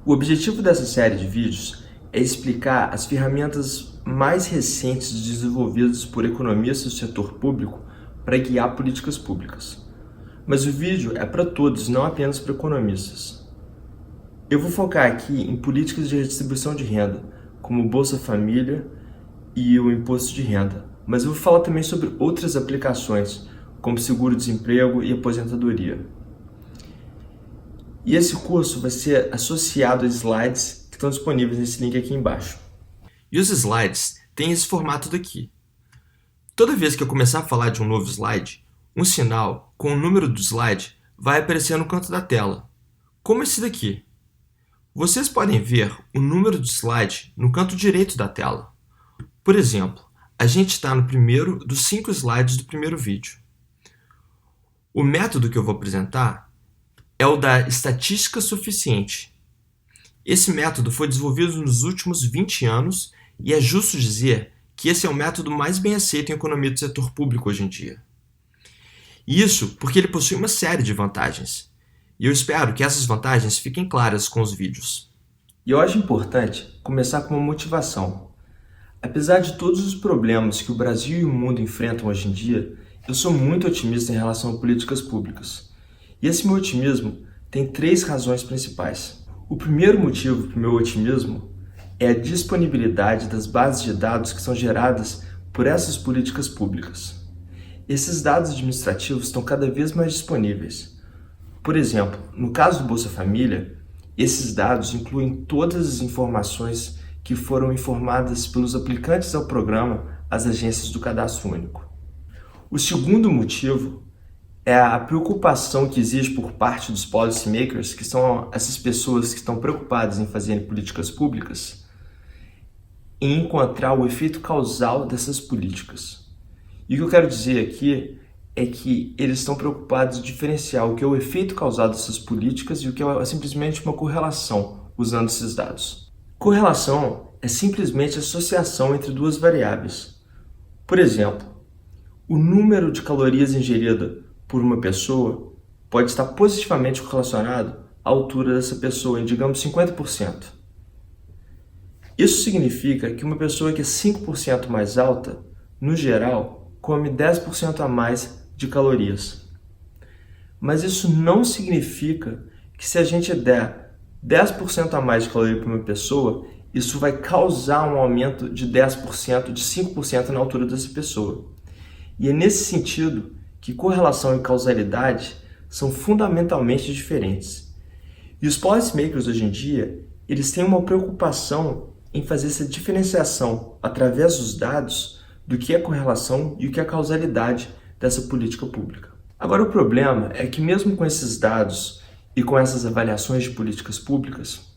O objetivo dessa série de vídeos é explicar as ferramentas mais recentes desenvolvidas por economistas do setor público para guiar políticas públicas. Mas o vídeo é para todos, não apenas para economistas. Eu vou focar aqui em políticas de redistribuição de renda, como o Bolsa Família e o Imposto de Renda, mas eu vou falar também sobre outras aplicações, como seguro-desemprego e aposentadoria. E esse curso vai ser associado a slides que estão disponíveis nesse link aqui embaixo. E os slides têm esse formato daqui. Toda vez que eu começar a falar de um novo slide, um sinal com o número do slide vai aparecer no canto da tela, como esse daqui. Vocês podem ver o número do slide no canto direito da tela. Por exemplo, a gente está no primeiro dos 5 slides do primeiro vídeo. O método que eu vou apresentar é o da estatística suficiente. Esse método foi desenvolvido nos últimos 20 anos e é justo dizer que esse é o método mais bem aceito em economia do setor público hoje em dia. Isso porque ele possui uma série de vantagens, e eu espero que essas vantagens fiquem claras com os vídeos. E eu acho importante começar com uma motivação. Apesar de todos os problemas que o Brasil e o mundo enfrentam hoje em dia, eu sou muito otimista em relação a políticas públicas. E esse meu otimismo tem 3 razões principais. O primeiro motivo para o meu otimismo é a disponibilidade das bases de dados que são geradas por essas políticas públicas. Esses dados administrativos estão cada vez mais disponíveis. Por exemplo, no caso do Bolsa Família, esses dados incluem todas as informações que foram informadas pelos aplicantes ao programa às agências do Cadastro Único. O segundo motivo é a preocupação que existe por parte dos policymakers, que são essas pessoas que estão preocupadas em fazer políticas públicas, em encontrar o efeito causal dessas políticas. E o que eu quero dizer aqui é que eles estão preocupados em diferenciar o que é o efeito causal dessas políticas e o que é simplesmente uma correlação usando esses dados. Correlação é simplesmente a associação entre 2 variáveis. Por exemplo, o número de calorias ingeridas por uma pessoa pode estar positivamente correlacionado à altura dessa pessoa em, digamos, 50%. Isso significa que uma pessoa que é 5% mais alta, no geral, come 10% a mais de calorias. Mas isso não significa que se a gente der 10% a mais de caloria para uma pessoa, isso vai causar um aumento de 10%, de 5% na altura dessa pessoa. E é nesse sentido que correlação e causalidade são fundamentalmente diferentes. E os policymakers hoje em dia, eles têm uma preocupação em fazer essa diferenciação através dos dados do que é correlação e o que é causalidade dessa política pública. Agora, o problema é que mesmo com esses dados e com essas avaliações de políticas públicas,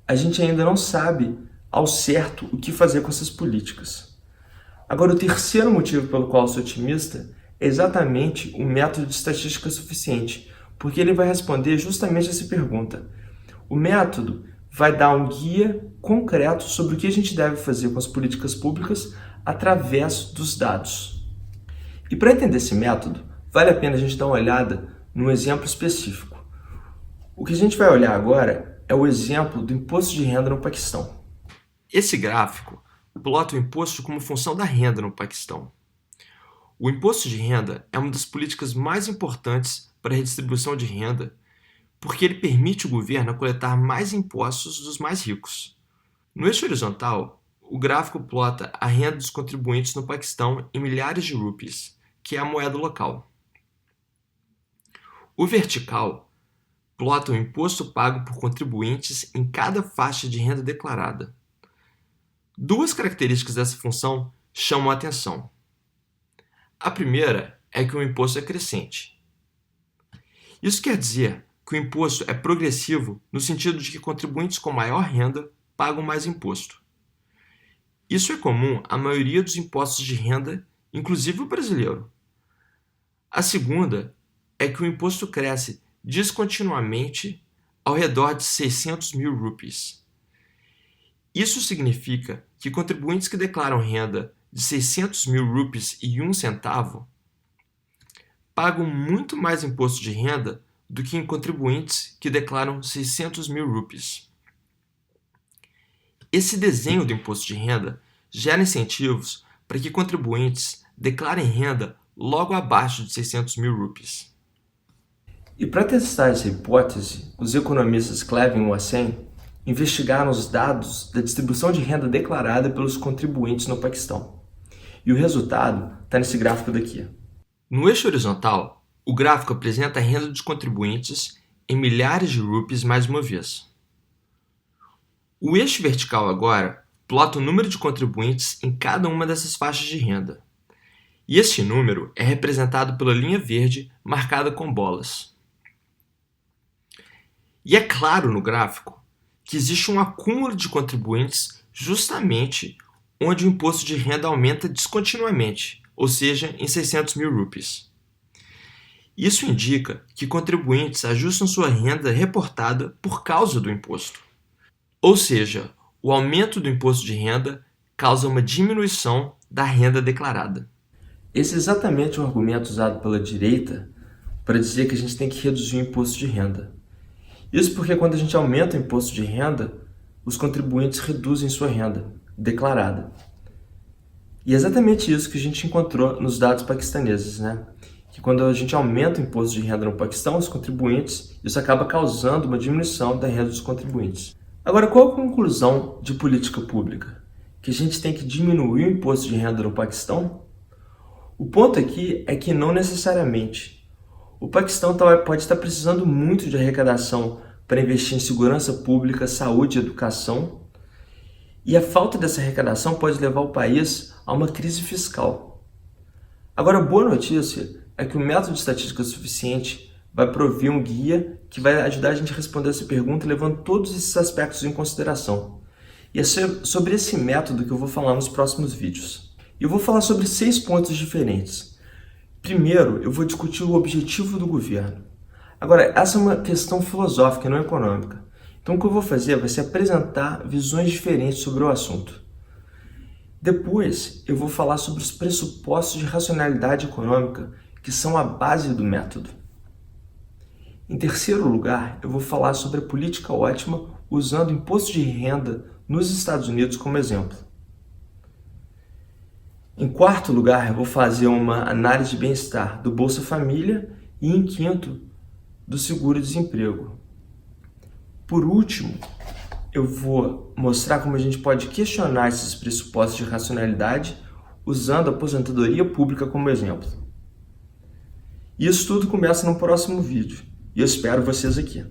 a gente ainda não sabe ao certo o que fazer com essas políticas. Agora, o terceiro motivo pelo qual eu sou otimista é exatamente o método de estatística suficiente, porque ele vai responder justamente essa pergunta. O método vai dar um guia concreto sobre o que a gente deve fazer com as políticas públicas através dos dados. E para entender esse método, vale a pena a gente dar uma olhada num exemplo específico. O que a gente vai olhar agora é o exemplo do imposto de renda no Paquistão. Esse gráfico plota o imposto como função da renda no Paquistão. O imposto de renda é uma das políticas mais importantes para a redistribuição de renda, porque ele permite ao governo coletar mais impostos dos mais ricos. No eixo horizontal, o gráfico plota a renda dos contribuintes no Paquistão em milhares de rupees, que é a moeda local. O vertical plota o imposto pago por contribuintes em cada faixa de renda declarada. 2 características dessa função chamam a atenção. A primeira é que o imposto é crescente. Isso quer dizer que o imposto é progressivo no sentido de que contribuintes com maior renda pagam mais imposto. Isso é comum à maioria dos impostos de renda, inclusive o brasileiro. A segunda é que o imposto cresce descontinuamente ao redor de 600 mil rupees. Isso significa que contribuintes que declaram renda de 600 mil rupees e 1 centavo pagam muito mais imposto de renda do que em contribuintes que declaram 600 mil rupees. Esse desenho do imposto de renda gera incentivos para que contribuintes declarem renda logo abaixo de 600 mil rupees. E para testar essa hipótese, os economistas Clevin e Wassen investigaram os dados da distribuição de renda declarada pelos contribuintes no Paquistão. E o resultado está nesse gráfico daqui. No eixo horizontal, o gráfico apresenta a renda dos contribuintes em milhares de rupees mais uma vez. O eixo vertical agora plota o número de contribuintes em cada uma dessas faixas de renda. E este número é representado pela linha verde marcada com bolas. E é claro no gráfico que existe um acúmulo de contribuintes justamente onde o imposto de renda aumenta descontinuamente, ou seja, em 600 mil rupees. Isso indica que contribuintes ajustam sua renda reportada por causa do imposto. Ou seja, o aumento do imposto de renda causa uma diminuição da renda declarada. Esse é exatamente o argumento usado pela direita para dizer que a gente tem que reduzir o imposto de renda. Isso porque quando a gente aumenta o imposto de renda, os contribuintes reduzem sua renda declarada. E é exatamente isso que a gente encontrou nos dados paquistaneses, né? Que quando a gente aumenta o imposto de renda no Paquistão, os contribuintes, isso acaba causando uma diminuição da renda dos contribuintes. Agora, qual a conclusão de política pública? Que a gente tem que diminuir o imposto de renda no Paquistão? O ponto aqui é que não necessariamente. O Paquistão pode estar precisando muito de arrecadação para investir em segurança pública, saúde e educação, e a falta dessa arrecadação pode levar o país a uma crise fiscal. Agora, a boa notícia é que o método de estatística suficiente vai prover um guia que vai ajudar a gente a responder essa pergunta levando todos esses aspectos em consideração. E é sobre esse método que eu vou falar nos próximos vídeos. E eu vou falar sobre 6 pontos diferentes. Primeiro, eu vou discutir o objetivo do governo. Agora, essa é uma questão filosófica, não econômica. Então, o que eu vou fazer vai ser apresentar visões diferentes sobre o assunto. Depois, eu vou falar sobre os pressupostos de racionalidade econômica que são a base do método. Em terceiro lugar, eu vou falar sobre a política ótima usando o imposto de renda nos Estados Unidos como exemplo. Em quarto lugar, eu vou fazer uma análise de bem-estar do Bolsa Família e, em quinto, do seguro-desemprego. Por último, eu vou mostrar como a gente pode questionar esses pressupostos de racionalidade usando a aposentadoria pública como exemplo. Isso tudo começa no próximo vídeo e eu espero vocês aqui.